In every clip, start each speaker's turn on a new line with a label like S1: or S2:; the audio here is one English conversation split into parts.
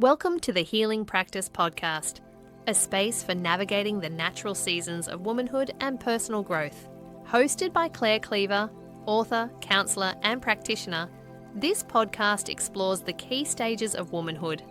S1: Welcome to the Healing Practice Podcast, a space for navigating the natural seasons of womanhood and personal growth. Hosted by Claire Cleaver, author, counsellor, and practitioner, this podcast explores the key stages of womanhood,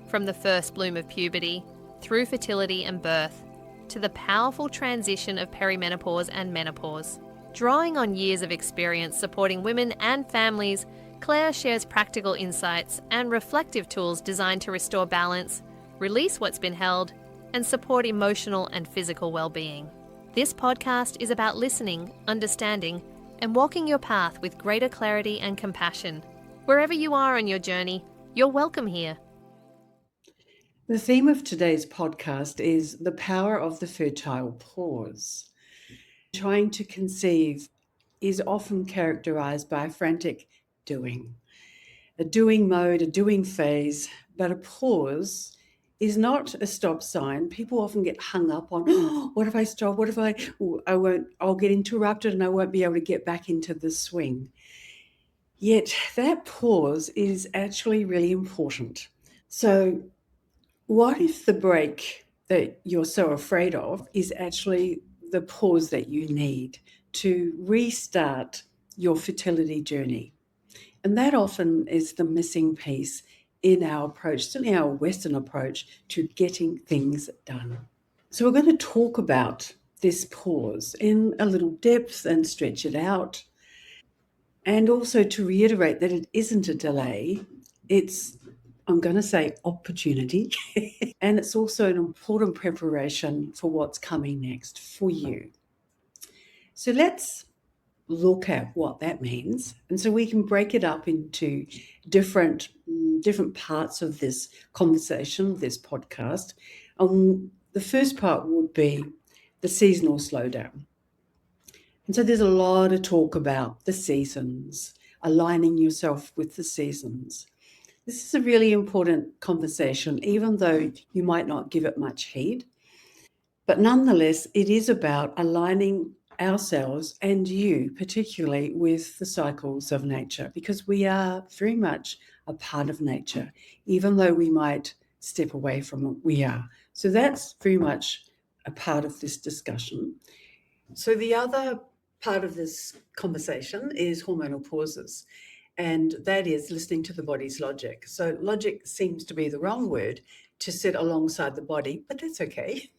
S1: from the first bloom of puberty, through fertility and birth, to the powerful transition of perimenopause and menopause. Drawing on years of experience supporting women and families, Claire shares practical insights and reflective tools designed to restore balance, release what's been held, and support emotional and physical well-being. This podcast is about listening, understanding, and walking your path with greater clarity and compassion. Wherever you are on your journey, you're welcome here.
S2: The theme of today's podcast is the power of the fertile pause. Trying to conceive is often characterized by frantic doing, a doing mode, a doing phase, but a pause is not a stop sign. People often get hung up on, oh, what if I stop? What if I'll get interrupted and I won't be able to get back into the swing. Yet that pause is actually really important. So what if the break that you're so afraid of is actually the pause that you need to restart your fertility journey? And that often is the missing piece in our approach, certainly our Western approach to getting things done. So we're going to talk about this pause in a little depth and stretch it out. And also to reiterate that it isn't a delay, it's, I'm going to say, opportunity. And it's also an important preparation for what's coming next for you. So let's look at what that means. And so we can break it up into different parts of this conversation, this podcast. The first part would be the seasonal slowdown. And so there's a lot of talk about the seasons, aligning yourself with the seasons. This is a really important conversation, even though you might not give it much heed. But nonetheless, it is about aligning ourselves and you, particularly with the cycles of nature, because we are very much a part of nature, even though we might step away from it, we are. So that's very much a part of this discussion. So the other part of this conversation is hormonal pauses. And that is listening to the body's logic. So logic seems to be the wrong word to sit alongside the body, but that's okay.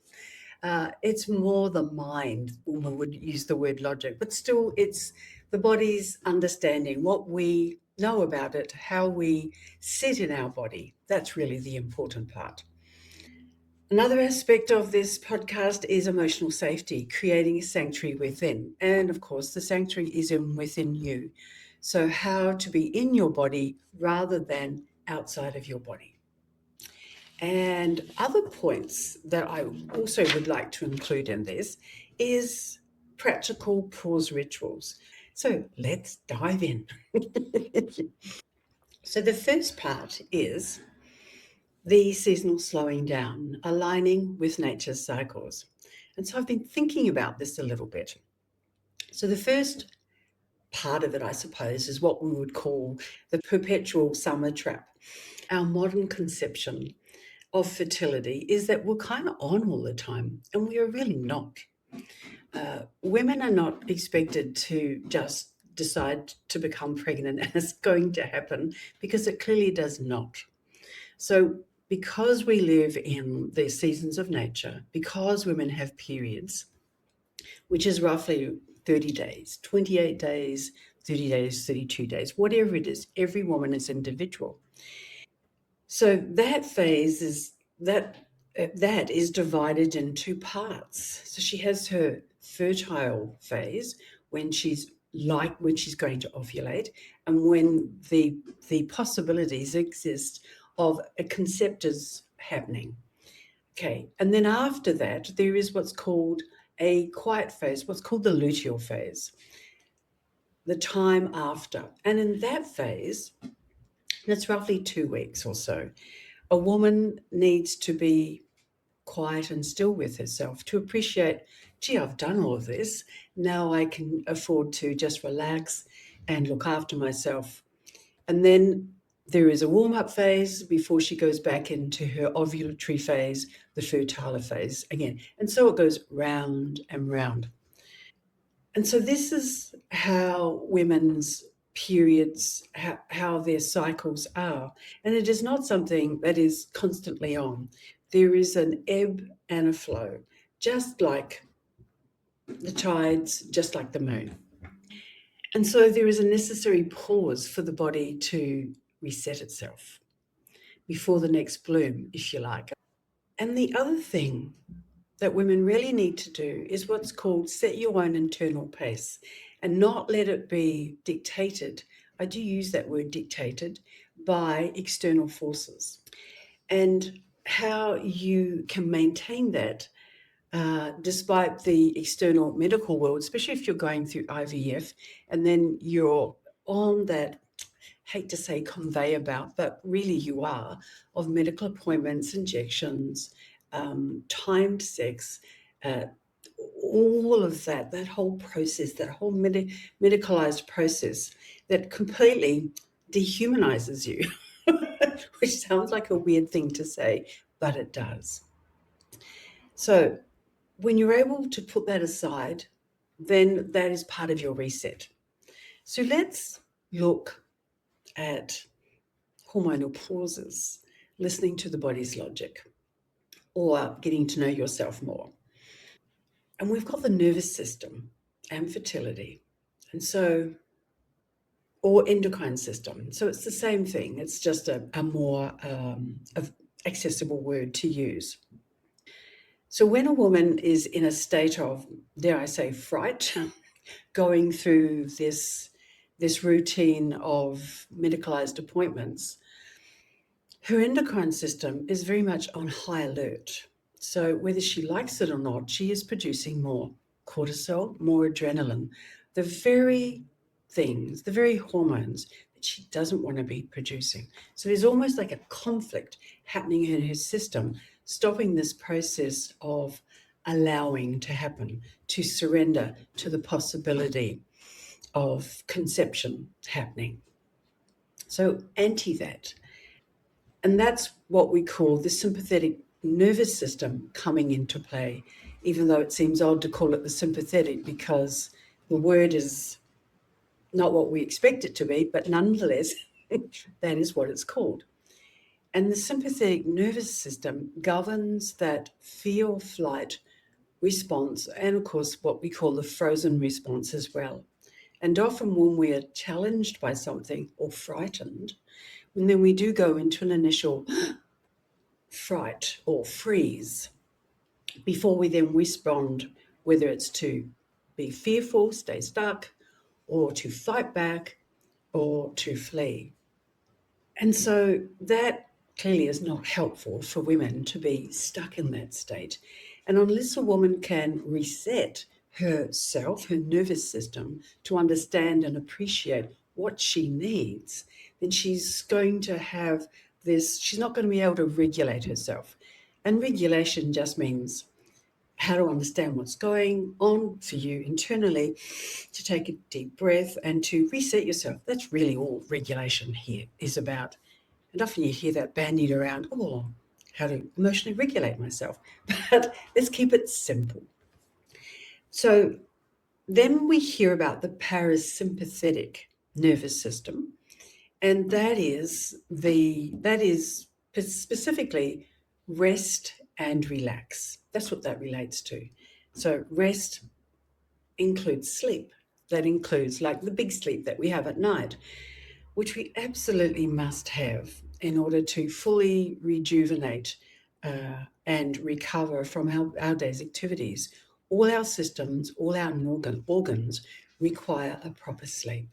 S2: It's more the mind, women would use the word logic, but still it's the body's understanding, what we know about it, how we sit in our body. That's really the important part. Another aspect of this podcast is emotional safety, creating a sanctuary within. And of course, the sanctuary is within you. So how to be in your body rather than outside of your body. And other points that I also would like to include in this is practical pause rituals. So let's dive in. So the first part is the seasonal slowing down, aligning with nature's cycles. And so I've been thinking about this a little bit. So the first part of it, I suppose, is what we would call the perpetual summer trap. Our modern conception of fertility is that we're kind of on all the time, and we are really not. Women are not expected to just decide to become pregnant and it's going to happen, because it clearly does not. So because we live in the seasons of nature, because women have periods, which is roughly 30 days, 28 days, 30 days, 32 days, whatever it is, every woman is individual. So that phase is that is divided in two parts. So she has her fertile phase when she's going to ovulate, and when the possibilities exist of a conceptors happening. Okay, and then after that, there is what's called a quiet phase, what's called the luteal phase, the time after. And in that phase, that's roughly 2 weeks or so, a woman needs to be quiet and still with herself to appreciate, gee, I've done all of this. Now I can afford to just relax and look after myself. And then There is a warm-up phase before she goes back into her ovulatory phase, the fertile phase again. And so it goes round and round. And so this is how women's periods, how their cycles are. And it is not something that is constantly on. There is an ebb and a flow, just like the tides, just like the moon. And so there is a necessary pause for the body to reset itself before the next bloom, if you like. And the other thing that women really need to do is what's called set your own internal pace and not let it be dictated. I do use that word dictated by external forces. And how you can maintain that despite the external medical world, especially if you're going through IVF and then you're on that, hate to say conveyor belt, but really you are, of medical appointments, injections, timed sex, all of that whole process, that whole medicalized process that completely dehumanizes you, which sounds like a weird thing to say, but it does. So when you're able to put that aside, then that is part of your reset. So let's look at hormonal pauses, listening to the body's logic, or getting to know yourself more. And we've got the nervous system and fertility, and so, or endocrine system. So it's the same thing. It's just a more accessible word to use. So when a woman is in a state of, dare I say, fright, going through this routine of medicalized appointments, her endocrine system is very much on high alert. So whether she likes it or not, she is producing more cortisol, more adrenaline, the very things, the very hormones that she doesn't want to be producing. So there's almost like a conflict happening in her system, stopping this process of allowing to happen, to surrender to the possibility of conception happening. So anti that. And that's what we call the sympathetic nervous system coming into play, even though it seems odd to call it the sympathetic because the word is not what we expect it to be, but nonetheless, that is what it's called. And the sympathetic nervous system governs that fear flight response, and of course, what we call the frozen response as well. And often when we are challenged by something or frightened, and then we do go into an initial fright or freeze before we then respond, whether it's to be fearful, stay stuck, or to fight back, or to flee. And so that clearly is not helpful for women to be stuck in that state. And unless a woman can reset herself, her nervous system, to understand and appreciate what she needs, then she's going to have this, she's not going to be able to regulate herself. And regulation just means how to understand what's going on for you internally, to take a deep breath and to reset yourself. That's really all regulation here is about. And often you hear that bandied around, oh, how to emotionally regulate myself. But let's keep it simple. So then we hear about the parasympathetic nervous system, and that is specifically rest and relax. That's what that relates to. So rest includes sleep. That includes like the big sleep that we have at night, which we absolutely must have in order to fully rejuvenate and recover from our day's activities. All our systems, all our organs require a proper sleep.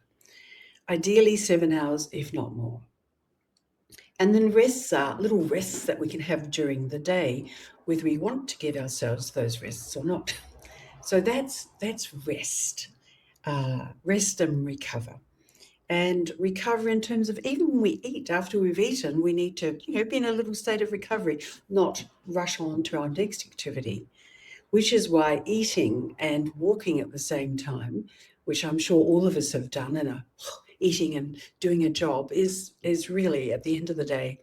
S2: Ideally 7 hours, if not more. And then rests are little rests that we can have during the day, whether we want to give ourselves those rests or not. So that's rest. Rest and recover. And recover in terms of even when we eat, after we've eaten, we need to be in a little state of recovery, not rush on to our next activity, which is why eating and walking at the same time, which I'm sure all of us have done eating and doing a job is really, at the end of the day,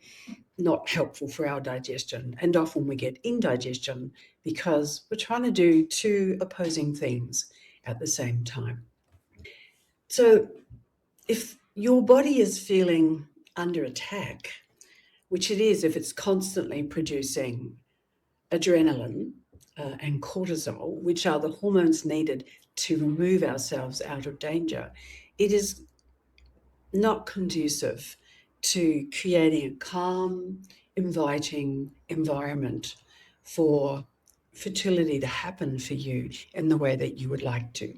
S2: not helpful for our digestion. And often we get indigestion because we're trying to do two opposing things at the same time. So if your body is feeling under attack, which it is if it's constantly producing adrenaline and cortisol, which are the hormones needed to remove ourselves out of danger, it is not conducive to creating a calm, inviting environment for fertility to happen for you in the way that you would like to.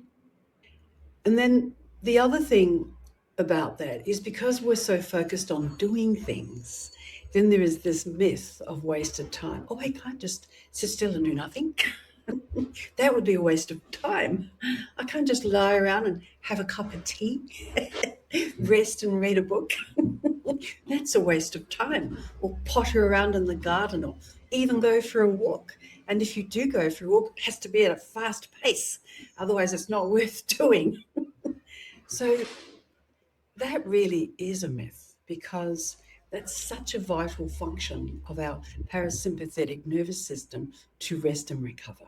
S2: And then the other thing about that is because we're so focused on doing things, then there is this myth of wasted time. Oh, I can't just sit still and do nothing. That would be a waste of time. I can't just lie around and have a cup of tea, rest and read a book. That's a waste of time. Or potter around in the garden, or even go for a walk. And if you do go for a walk, it has to be at a fast pace. Otherwise, it's not worth doing. So that really is a myth, because that's such a vital function of our parasympathetic nervous system to rest and recover.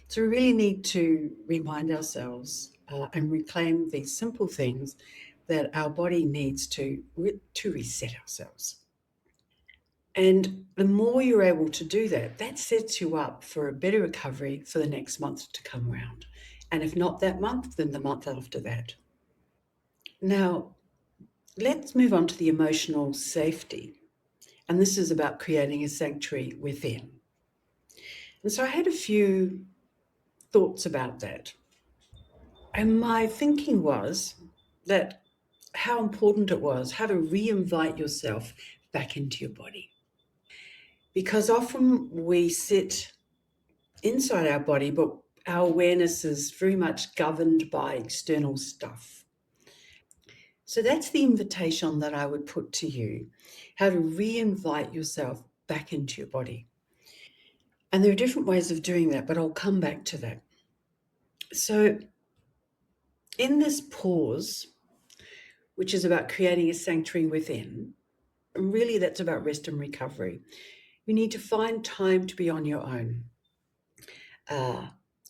S2: So we really need to remind ourselves and reclaim these simple things that our body needs to reset ourselves. And the more you're able to do that, that sets you up for a better recovery for the next month to come around. And if not that month, then the month after that. Now, let's move on to the emotional safety. And this is about creating a sanctuary within. And so I had a few thoughts about that. And my thinking was that how important it was, how to re-invite yourself back into your body. Because often we sit inside our body, but our awareness is very much governed by external stuff. So that's the invitation that I would put to you, how to re-invite yourself back into your body. And there are different ways of doing that, but I'll come back to that. So in this pause, which is about creating a sanctuary within, and really that's about rest and recovery, you need to find time to be on your own.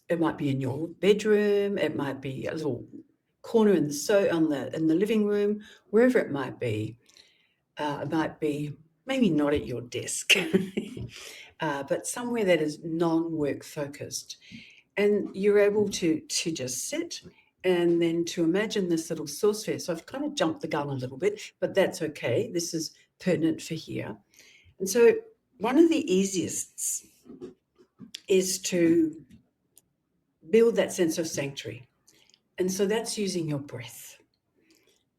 S2: It might be in your bedroom, it might be a little corner in the living room, wherever it might be. It might be maybe not at your desk, but somewhere that is non-work focused. And you're able to just sit and then to imagine this little source sphere. So I've kind of jumped the gun a little bit, but that's okay. This is pertinent for here. And so one of the easiest is to build that sense of sanctuary. And so that's using your breath,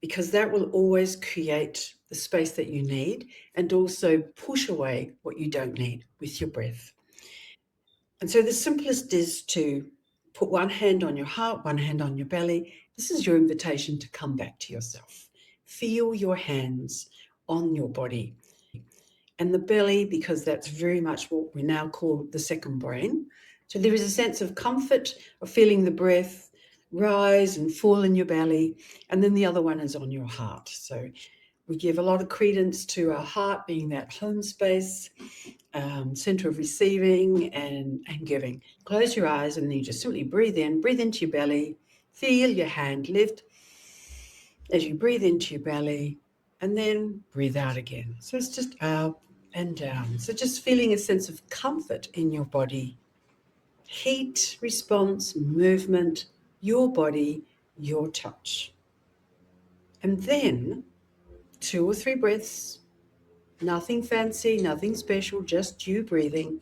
S2: because that will always create the space that you need and also push away what you don't need with your breath. And so the simplest is to put one hand on your heart, one hand on your belly. This is your invitation to come back to yourself. Feel your hands on your body. And the belly, because that's very much what we now call the second brain. So there is a sense of comfort of feeling the breath rise and fall in your belly. And then the other one is on your heart. So we give a lot of credence to our heart being that home space, center of receiving and giving. Close your eyes and then you just simply breathe in, breathe into your belly, feel your hand lift as you breathe into your belly, and then breathe out again. So it's just up and down. So just feeling a sense of comfort in your body, heat, response, movement, your body, your touch. And then 2 or 3 breaths, nothing fancy, nothing special, just you breathing.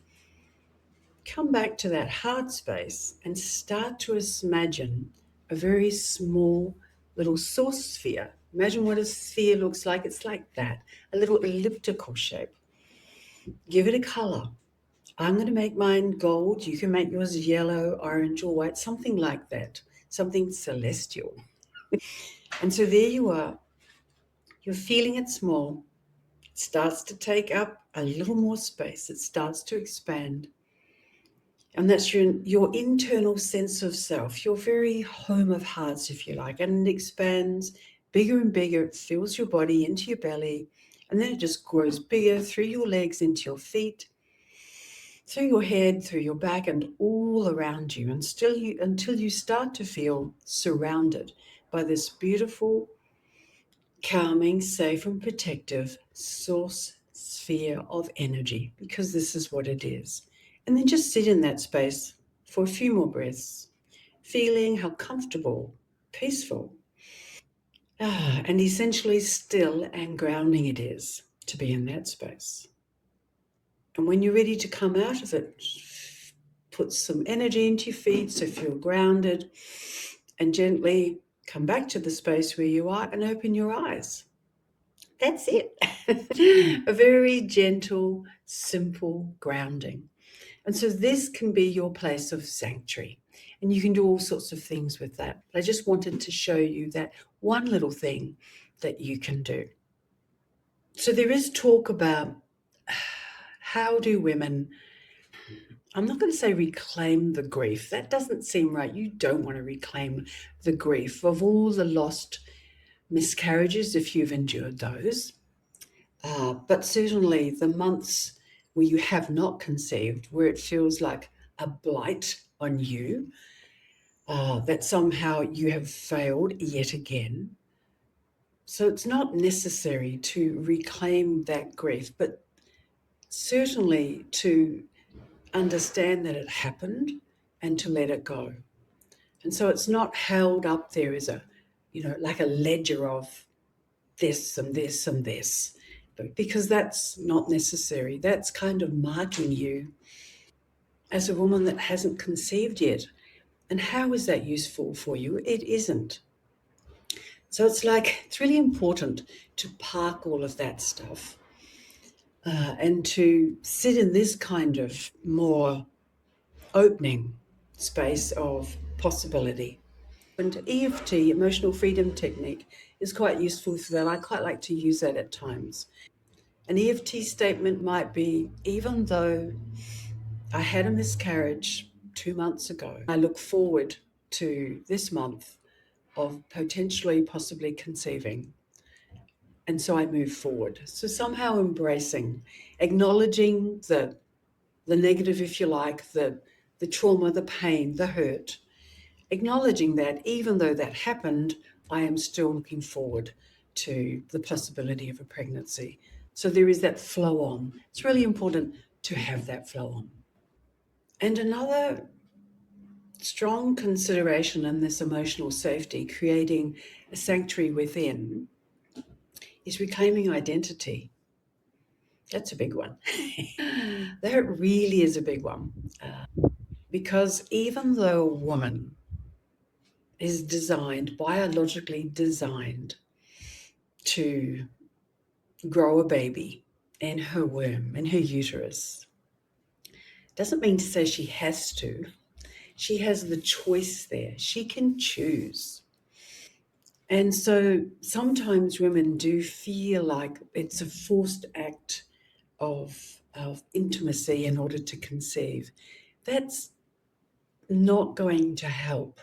S2: Come back to that heart space and start to imagine a very small little source sphere. Imagine what a sphere looks like. It's like that, a little elliptical shape. Give it a color. I'm going to make mine gold. You can make yours yellow, orange, or white, something like that, something celestial. And so there you are. You're feeling it small. It starts to take up a little more space. It starts to expand. And that's your internal sense of self, your very home of hearts, if you like. And it expands bigger and bigger. It fills your body into your belly, and then it just grows bigger through your legs into your feet, through your head, through your back, and all around you, and until you start to feel surrounded by this beautiful, calming, safe, and protective source sphere of energy, because this is what it is. And then just sit in that space for a few more breaths, feeling how comfortable, peaceful, and essentially still and grounding it is to be in that space. And when you're ready to come out of it, put some energy into your feet so feel grounded, and gently come back to the space where you are and open your eyes. That's it. A very gentle, simple grounding. And so this can be your place of sanctuary. And you can do all sorts of things with that. I just wanted to show you that one little thing that you can do. So there is talk about how do women, I'm not going to say reclaim the grief. That doesn't seem right. You don't want to reclaim the grief of all the lost miscarriages if you've endured those. But certainly the months where you have not conceived, where it feels like a blight on you, that somehow you have failed yet again. So it's not necessary to reclaim that grief, but certainly to understand that it happened and to let it go. And so it's not held up there as a, like a ledger of this and this and this, because that's not necessary. That's kind of marking you as a woman that hasn't conceived yet. And how is that useful for you? It isn't. So it's really important to park all of that stuff and to sit in this kind of more opening space of possibility. And EFT, emotional freedom technique, is quite useful for that. I quite like to use that at times. An EFT statement might be, even though I had a miscarriage 2 months ago, I look forward to this month of potentially, possibly conceiving. And so I move forward. So somehow embracing, acknowledging the negative, if you like, the trauma, the pain, the hurt, acknowledging that even though that happened, I am still looking forward to the possibility of a pregnancy. So there is that flow on. It's really important to have that flow on. And another strong consideration in this emotional safety, creating a sanctuary within, is reclaiming identity. That's a big one. That really is a big one. Because even though a woman is biologically designed to grow a baby in her womb, in her uterus, doesn't mean to say she has to. She has the choice there. She can choose. And so sometimes women do feel like it's a forced act of intimacy in order to conceive. That's not going to help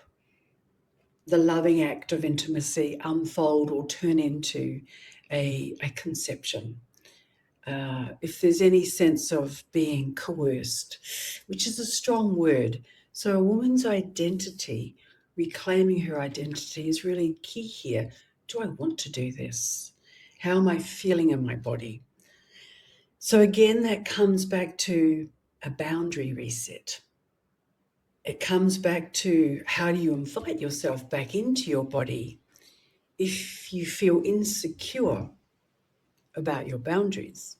S2: the loving act of intimacy unfold or turn into a conception. If there's any sense of being coerced, which is a strong word. So a woman's identity, reclaiming her identity, is really key here. Do I want to do this? How am I feeling in my body? So again, that comes back to a boundary reset. It comes back to how do you invite yourself back into your body if you feel insecure about your boundaries.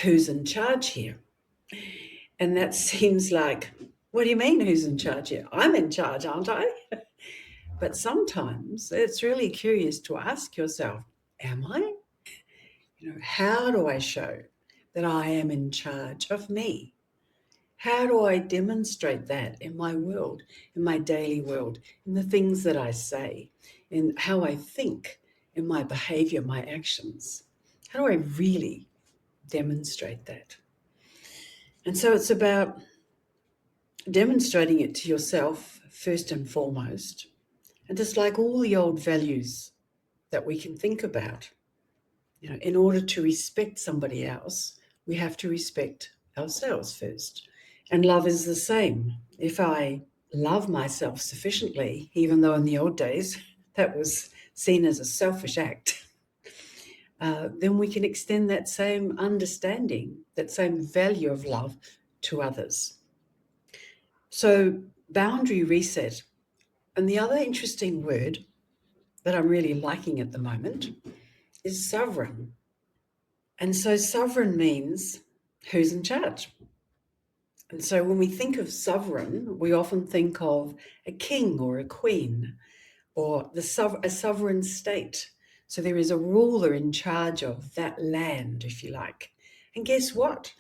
S2: Who's in charge here? And that seems like, what do you mean who's in charge here? I'm in charge, aren't I? But sometimes it's really curious to ask yourself, am I? How do I show that I am in charge of me? How do I demonstrate that in my world, in my daily world, in the things that I say, in how I think, in my behavior, my actions? How do I really demonstrate that? And so it's about demonstrating it to yourself first and foremost. And just like all the old values that we can think about. In order to respect somebody else, we have to respect ourselves first. And love is the same. If I love myself sufficiently, even though in the old days that was seen as a selfish act, then we can extend that same understanding, that same value of love to others. So, boundary reset. And the other interesting word that I'm really liking at the moment is sovereign. And so, sovereign means who's in charge. And so, when we think of sovereign, we often think of a king or a queen or a sovereign state. So, there is a ruler in charge of that land, if you like. And guess what?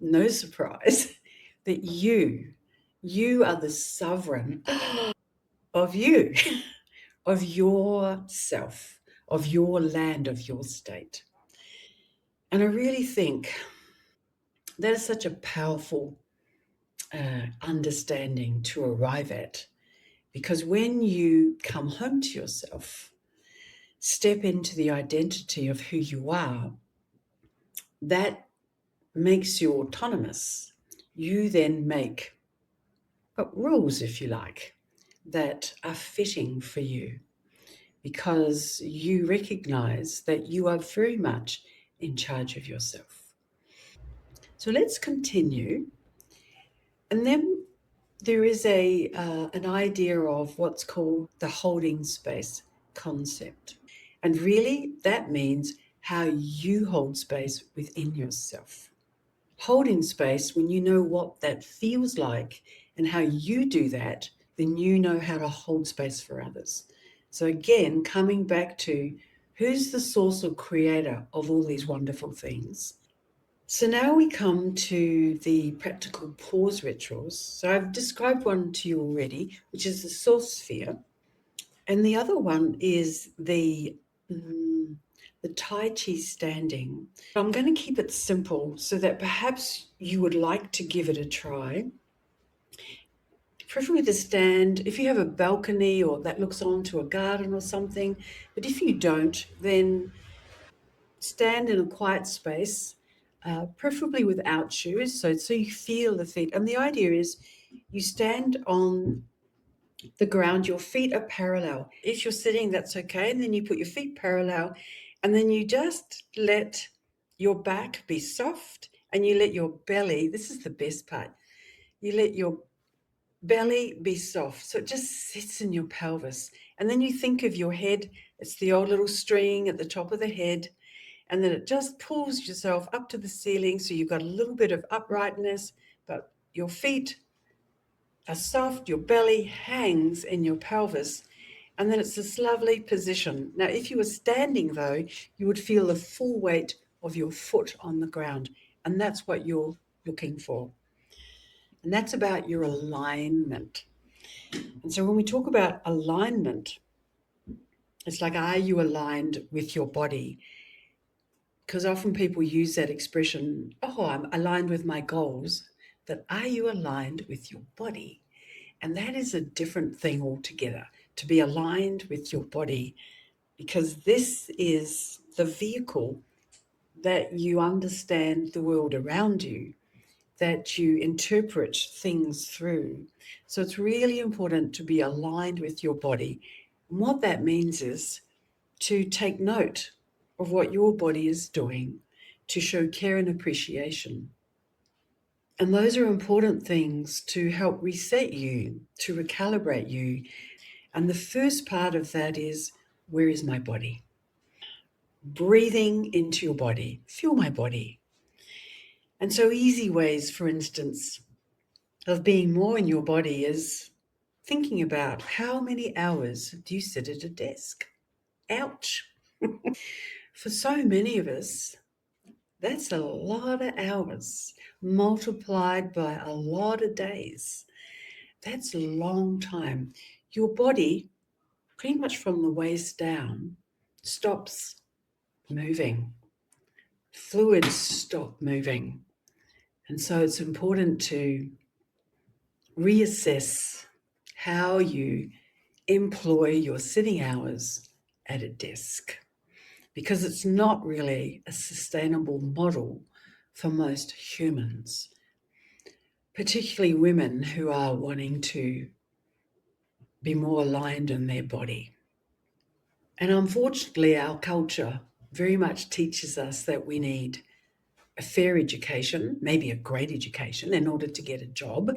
S2: No surprise that you are the sovereign of you, of yourself, of your land, of your state. And I really think that is such a powerful understanding to arrive at, because when you come home to yourself, step into the identity of who you are, that makes you autonomous. You then make rules, if you like, that are fitting for you, because you recognize that you are very much in charge of yourself. So let's continue. And then there is an idea of what's called the holding space concept. And really, that means how you hold space within yourself. Holding space, when you know what that feels like and how you do that, then you know how to hold space for others. So, again, coming back to who's the source or creator of all these wonderful things. So now we come to the practical pause rituals. So I've described one to you already, which is the source sphere. And the other one is the Tai Chi standing. I'm going to keep it simple so that perhaps you would like to give it a try. Preferably the stand, if you have a balcony or that looks onto a garden or something. But if you don't, then stand in a quiet space, preferably without shoes, so you feel the feet. And the idea is you stand on the ground, your feet are parallel. If you're sitting, that's okay. And then you put your feet parallel, and then you just let your back be soft, and you let your belly, this is the best part, you let your belly be soft. So it just sits in your pelvis. And then you think of your head, it's the old little string at the top of the head. And then it just pulls yourself up to the ceiling. So you've got a little bit of uprightness, but your feet are soft, your belly hangs in your pelvis. And then it's this lovely position. Now, if you were standing, though, you would feel the full weight of your foot on the ground. And that's what you're looking for. And that's about your alignment. And so when we talk about alignment, it's like, are you aligned with your body? Because often people use that expression, oh, I'm aligned with my goals. But are you aligned with your body? And that is a different thing altogether, to be aligned with your body, because this is the vehicle that you understand the world around you, that you interpret things through. So it's really important to be aligned with your body. And what that means is to take note of what your body is doing, to show care and appreciation. And those are important things to help reset you, to recalibrate you. And the first part of that is, where is my body? Breathing into your body, feel my body. And so easy ways, for instance, of being more in your body is thinking about how many hours do you sit at a desk? Ouch. For so many of us, that's a lot of hours multiplied by a lot of days. That's a long time. Your body, pretty much from the waist down, stops moving. Fluids stop moving. And so it's important to reassess how you employ your sitting hours at a desk, because it's not really a sustainable model for most humans, particularly women who are wanting to be more aligned in their body. And unfortunately, our culture very much teaches us that we need a fair education, maybe a great education, in order to get a job,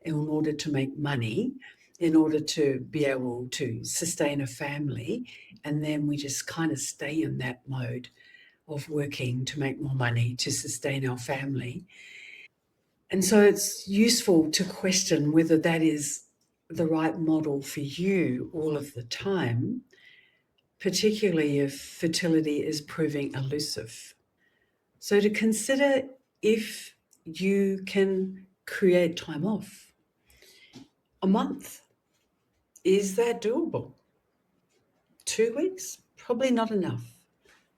S2: in order to make money, in order to be able to sustain a family. And then we just kind of stay in that mode of working to make more money to sustain our family. And so it's useful to question whether that is the right model for you all of the time, particularly if fertility is proving elusive. So to consider if you can create time off. A month, is that doable? 2 weeks? Probably not enough.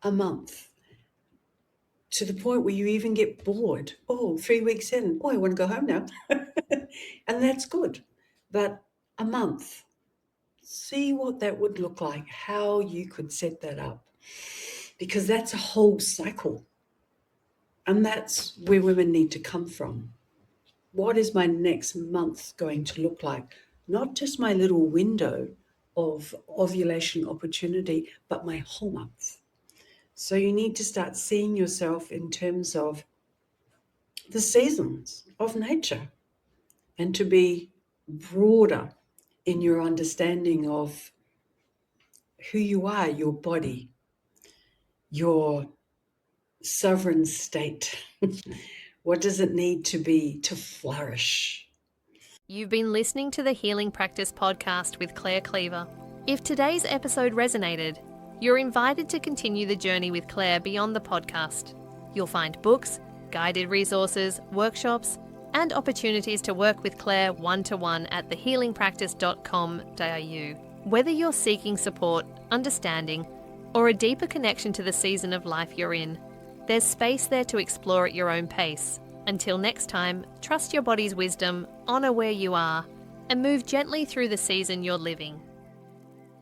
S2: A month, to the point where you even get bored. 3 weeks in, I want to go home now. And that's good. But a month, see what that would look like, how you could set that up. Because that's a whole cycle. And that's where women need to come from. What is my next month going to look like? Not just my little window of ovulation opportunity, but my whole month. So you need to start seeing yourself in terms of the seasons of nature, and to be broader in your understanding of who you are, your body, your sovereign state. What does it need to be to flourish?
S1: You've been listening to the Healing Practice podcast with Claire Cleaver. If today's episode resonated, you're invited to continue the journey with Claire beyond the podcast. You'll find books, guided resources, workshops, and opportunities to work with Claire one-to-one at thehealingpractice.com.au. Whether you're seeking support, understanding, or a deeper connection to the season of life you're in, there's space there to explore at your own pace. Until next time, trust your body's wisdom, honour where you are, and move gently through the season you're living.